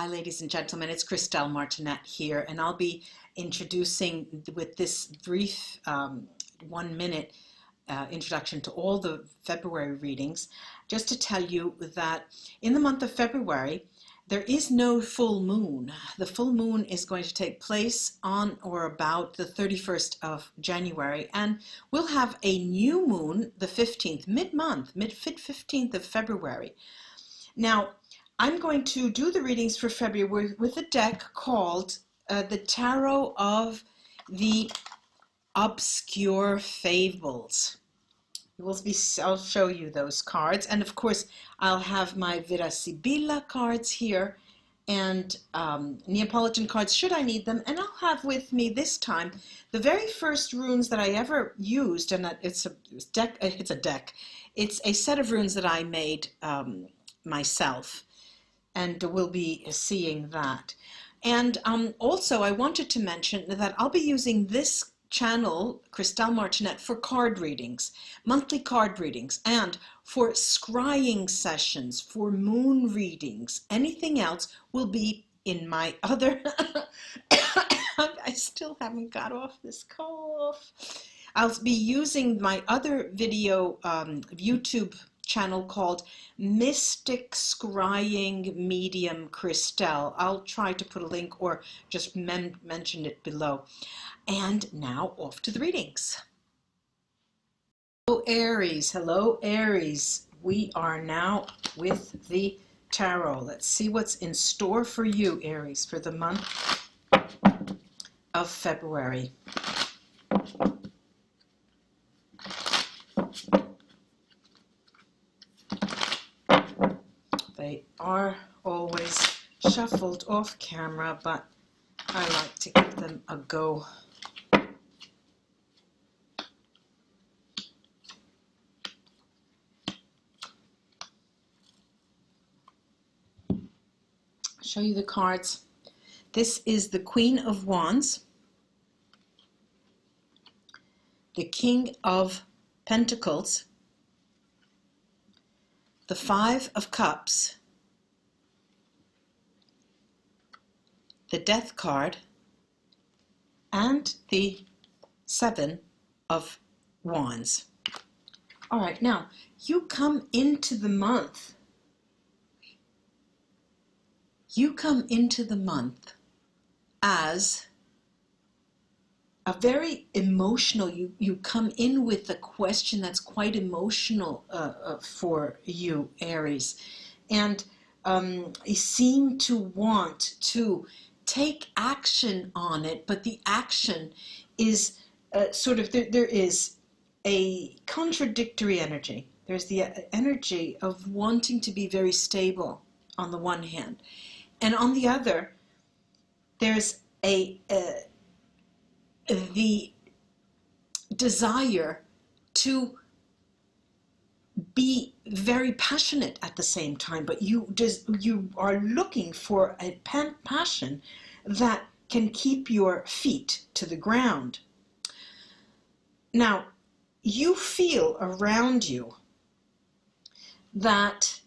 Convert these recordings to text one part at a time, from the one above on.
Hi, ladies and gentlemen. It's Christelle Martinette here, and I'll be introducing with this brief 1-minute introduction to all the February readings, just to tell you that in the month of February, there is no full moon. The full moon is going to take place on or about the 31st of January, and we'll have a new moon the 15th, mid-month, mid-15th of February. Now, I'm going to do the readings for February with a deck called the Tarot of the Obscure Fables. I'll show you those cards, and of course I'll have my Vera Sibilla cards here and Neapolitan cards should I need them, and I'll have with me this time the very first runes that I ever used, and it's a set of runes that I made myself, and we'll be seeing that. And also I wanted to mention that I'll be using this channel, Christelle Martinette, for card readings, monthly card readings, and for scrying sessions, for moon readings. Anything else will be in my other I still haven't got off this cough. I'll be using my other video YouTube channel called Mystic Scrying Medium Christelle. I'll try to put a link or just mention it below. And now off to the readings. Hello Aries, hello Aries. We are now with the tarot. Let's see what's in store for you, Aries, for the month of February. They are always shuffled off camera, but I like to give them a go. Show you the cards. This is the Queen of Wands, the King of Pentacles, the Five of Cups, the Death card, and the Seven of Wands. All right, now you come into the month. You come into the month as a very emotional, you come in with a question that's quite emotional for you, Aries, and you seem to want to take action on it, but the action is there is a contradictory energy. There's the energy of wanting to be very stable on the one hand, and on the other, there's the desire to be very passionate at the same time, but you are looking for a passion that can keep your feet to the ground. Now, you feel around you that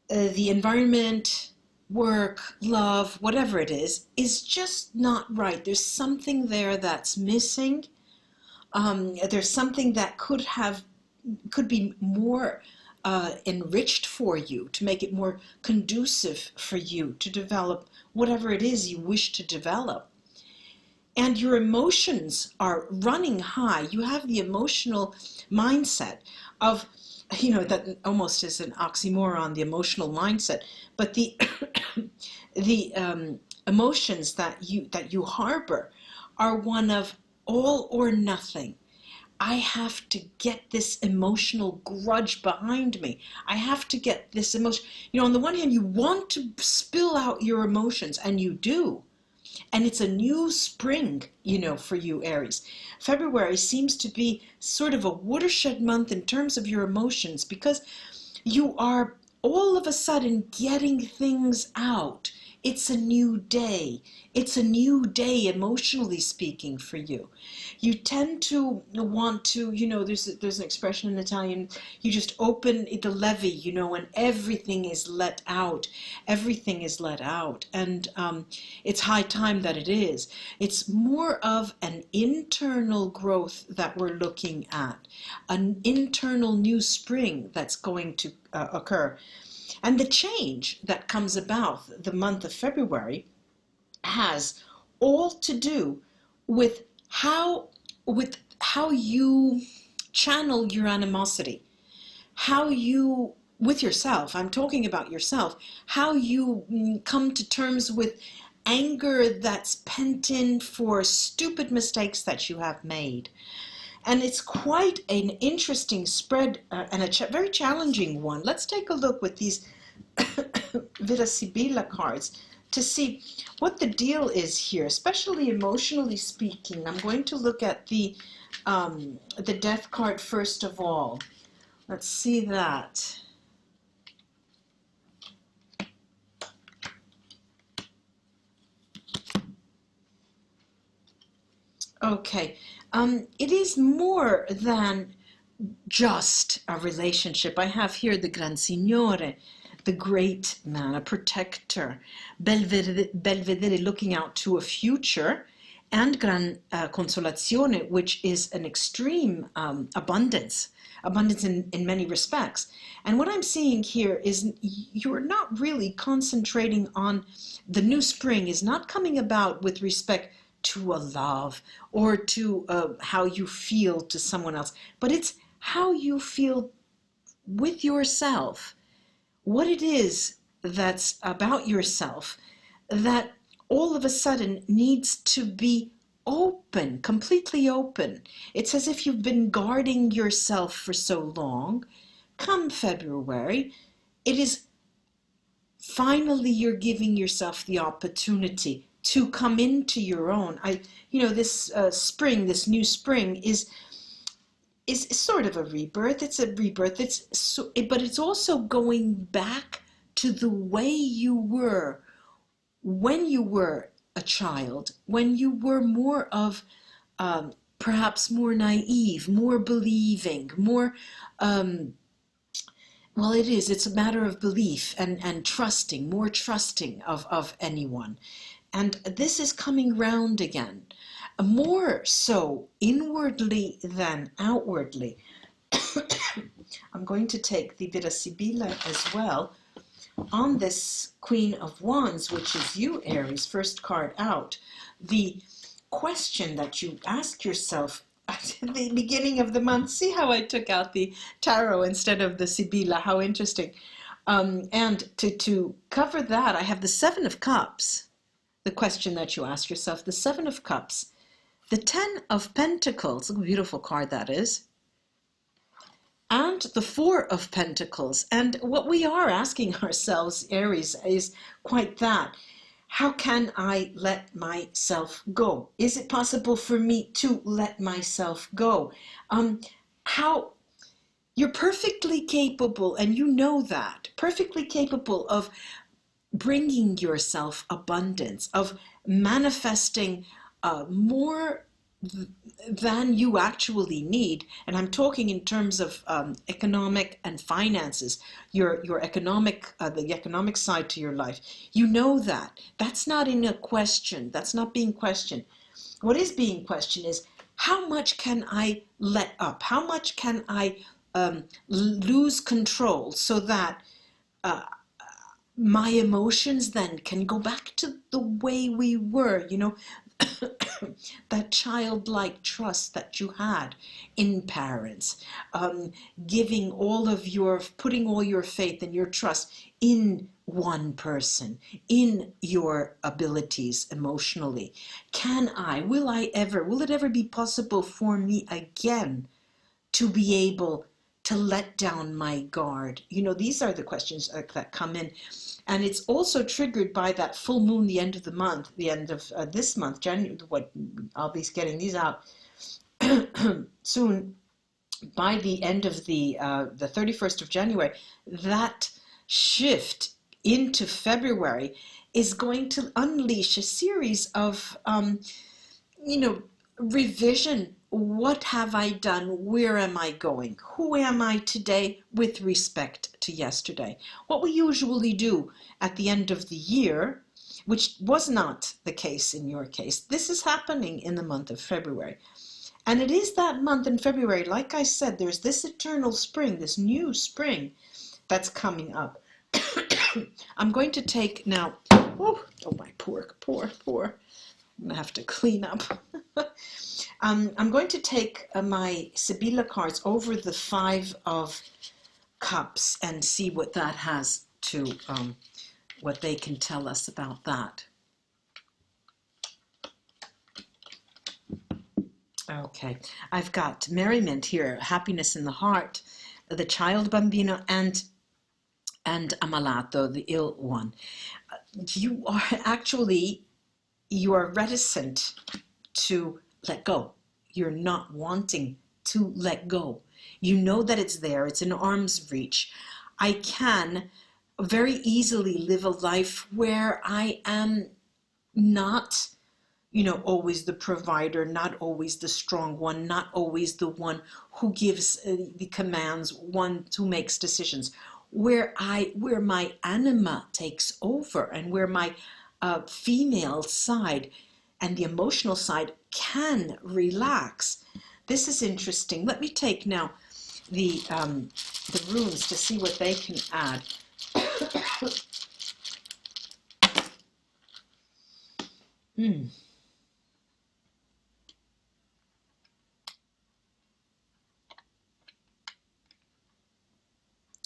the environment, work, love, whatever it is just not right. There's something there that's missing. There's something that could be more enriched for you, to make it more conducive for you to develop whatever it is you wish to develop. And your emotions are running high. You have the emotional mindset of, that almost is an oxymoron, the emotional mindset, but the emotions that you harbor are one of all or nothing. I have to get this emotional grudge behind me. I have to get this emotion. On the one hand, you want to spill out your emotions, and you do. And it's a new spring, for you, Aries. February seems to be sort of a watershed month in terms of your emotions, because you are all of a sudden getting things out. It's a new day. It's a new day emotionally speaking for you. You tend to want to, there's an expression in Italian, you just open the levee, and everything is let out. Everything is let out. And it's high time that it is. It's more of an internal growth that we're looking at, an internal new spring that's going to occur. And the change that comes about the month of February has all to do with how you channel your animosity, how you, with yourself, I'm talking about yourself, how you come to terms with anger that's pent in for stupid mistakes that you have made. And it's quite an interesting spread and a very challenging one. Let's take a look with these Vera Sibilla cards to see what the deal is here, especially emotionally speaking. I'm going to look at the death card first of all. Let's see that. Okay, it is more than just a relationship. I have here the Gran Signore, the great man, a protector, Belvedere, looking out to a future, and Gran Consolazione, which is an extreme abundance in many respects. And what I'm seeing here is you're not really concentrating on the new spring, is not coming about with respect to a love or to how you feel to someone else, but it's how you feel with yourself, what it is that's about yourself that all of a sudden needs to be open, completely open. It's as if you've been guarding yourself for so long. Come February, it is finally you're giving yourself the opportunity to come into your own. This spring, this new spring is sort of a rebirth. It's a rebirth. But it's also going back to the way you were when you were a child, when you were more of perhaps more naive, more believing, more well, it's a matter of belief and trusting, more trusting of anyone. And this is coming round again, more so inwardly than outwardly. I'm going to take the Vera Sibilla as well on this Queen of Wands, which is you, Aries, first card out. The question that you ask yourself at the beginning of the month, see how I took out the tarot instead of the Sibilla, how interesting. And to cover that, I have the Seven of Cups. The question that you ask yourself, the Seven of Cups, the Ten of Pentacles, look, a beautiful card that is, and the Four of Pentacles. And what we are asking ourselves, Aries, is quite that. How can I let myself go? Is it possible for me to let myself go? How you're perfectly capable, and you know that, perfectly capable of bringing yourself abundance, of manifesting more than you actually need. And I'm talking in terms of economic and finances, your economic, the economic side to your life. You know that. That's not in a question. That's not being questioned. What is being questioned is, how much can I let up? How much can I lose control so that my emotions then can go back to the way we were, that childlike trust that you had in parents, putting all your faith and your trust in one person, in your abilities emotionally. Will it ever be possible for me again to be able to let down my guard? These are the questions that come in. And it's also triggered by that full moon, the end of the month, the end of this month, January. I'll be getting these out soon. By the end of the 31st of January, that shift into February, is going to unleash a series of, revision. What have I done? Where am I going? Who am I today with respect to yesterday? What we usually do at the end of the year, which was not the case in your case, this is happening in the month of February. And it is that month in February, like I said, there's this eternal spring, this new spring that's coming up. I'm going to take now, oh my poor. I'm going to have to clean up. I'm going to take my Sibilla cards over the 5 of Cups and see what that has to, what they can tell us about that. Okay, I've got merriment here, happiness in the heart, the child bambino, and ammalato, the ill one. You are reticent to let go. You're not wanting to let go. You know that it's there, it's in arm's reach. I can very easily live a life where I am not, always the provider, not always the strong one, not always the one who gives the commands, one who makes decisions. Where my anima takes over, and where my female side and the emotional side can relax. This is interesting. Let me take now the runes to see what they can add.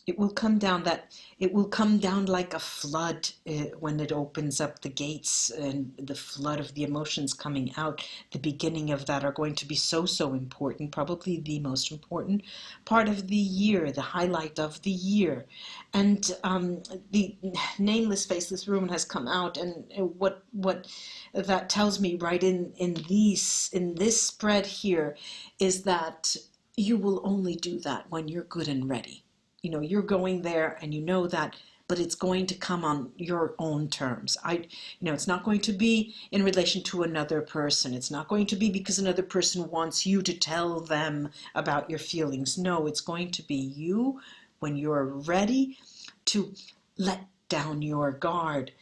It will come down like a flood when it opens up the gates, and the flood of the emotions coming out. The beginning of that are going to be so important, probably the most important part of the year, the highlight of the year. And the nameless faceless rune has come out, and what that tells me right in this spread here is that you will only do that when you're good and ready. You're going there, and you know that, but it's going to come on your own terms. It's not going to be in relation to another person. It's not going to be because another person wants you to tell them about your feelings. No, it's going to be you when you're ready to let down your guard.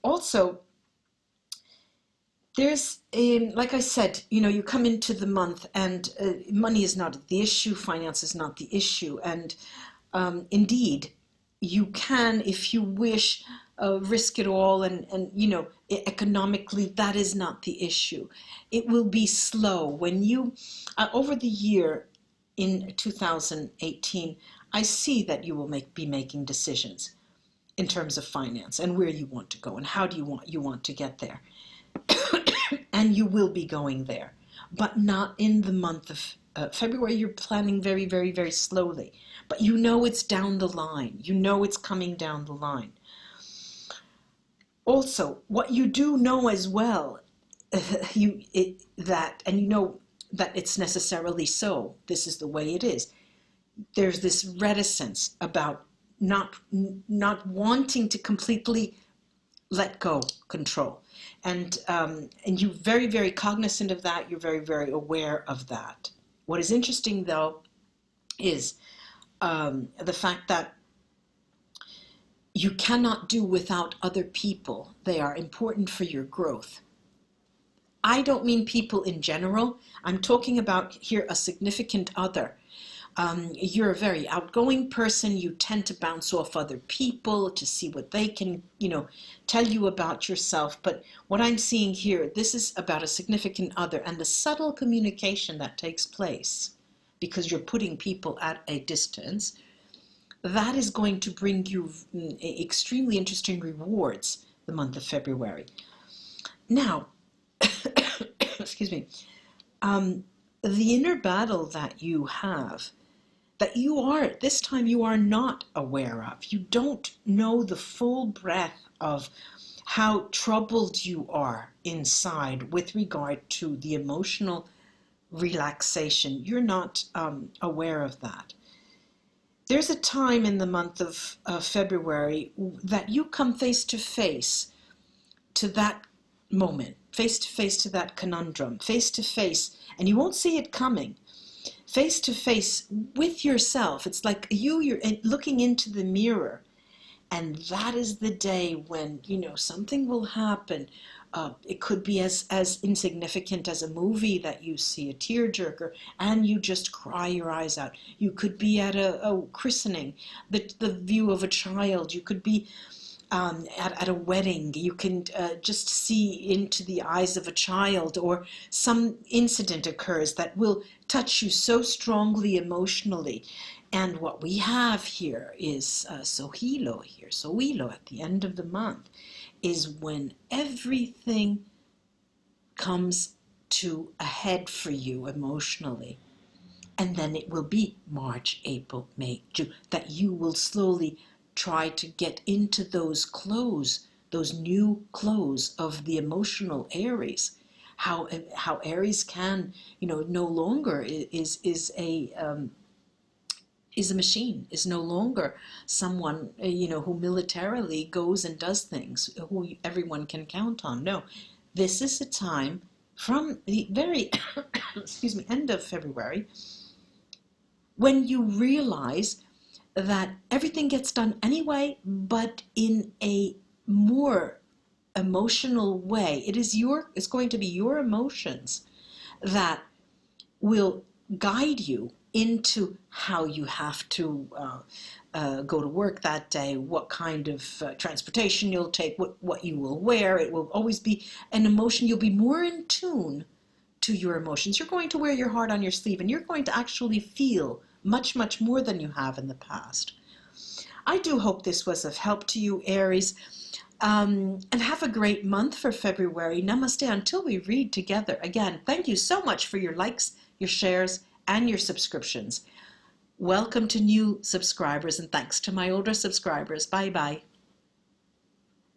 Also, there's, like I said, you come into the month, and money is not the issue, finance is not the issue, and indeed, you can, if you wish, risk it all, and economically, that is not the issue. It will be slow. When you, over the year in 2018, I see that you will be making decisions in terms of finance, and where you want to go, and how do you want to get there. And you will be going there, but not in the month of February. You're planning very, very, very slowly, but it's down the line. It's coming down the line. Also, what you do know as well, that it's necessarily so. This is the way it is. There's this reticence about not wanting to completely let go, control. And you're very, very cognizant of that. You're very, very aware of that. What is interesting, though, is the fact that you cannot do without other people. They are important for your growth. I don't mean people in general. I'm talking about here a significant other. You're a very outgoing person. You tend to bounce off other people to see what they can, tell you about yourself. But what I'm seeing here, this is about a significant other, and the subtle communication that takes place because you're putting people at a distance, that is going to bring you extremely interesting rewards the month of February. Now, excuse me, the inner battle that you have, that this time you are not aware of. You don't know the full breadth of how troubled you are inside with regard to the emotional relaxation. You're not aware of that. there's a time in the month of February that you come face to face to that moment, face to face to that conundrum, face to face, and you won't see it coming, face to face with yourself. It's like you're looking into the mirror. And that is the day when, something will happen. It could be as insignificant as a movie that you see, a tearjerker, and you just cry your eyes out. You could be at a christening, the view of a child. You could be at a wedding. You can just see into the eyes of a child, or some incident occurs that will touch you so strongly emotionally. And what we have here is Sohilo here. Sohilo at the end of the month is when everything comes to a head for you emotionally. And then it will be March, April, May, June, that you will slowly try to get into those clothes, those new clothes of the emotional Aries. How Aries can, no longer is a machine, is no longer someone, who militarily goes and does things, who everyone can count on. No, this is a time from the very, end of February, when you realize that everything gets done anyway, but in a more emotional way. It's going to be your emotions that will guide you into how you have to go to work that day, what kind of transportation you'll take, what you will wear. It will always be an emotion. You'll be more in tune to your emotions. You're going to wear your heart on your sleeve, and you're going to actually feel much, much more than you have in the past. I do hope this was of help to you, Aries. And have a great month for February. Namaste until we read together again. Thank you so much for your likes, your shares, and your subscriptions. Welcome to new subscribers, and thanks to my older subscribers. Bye-bye.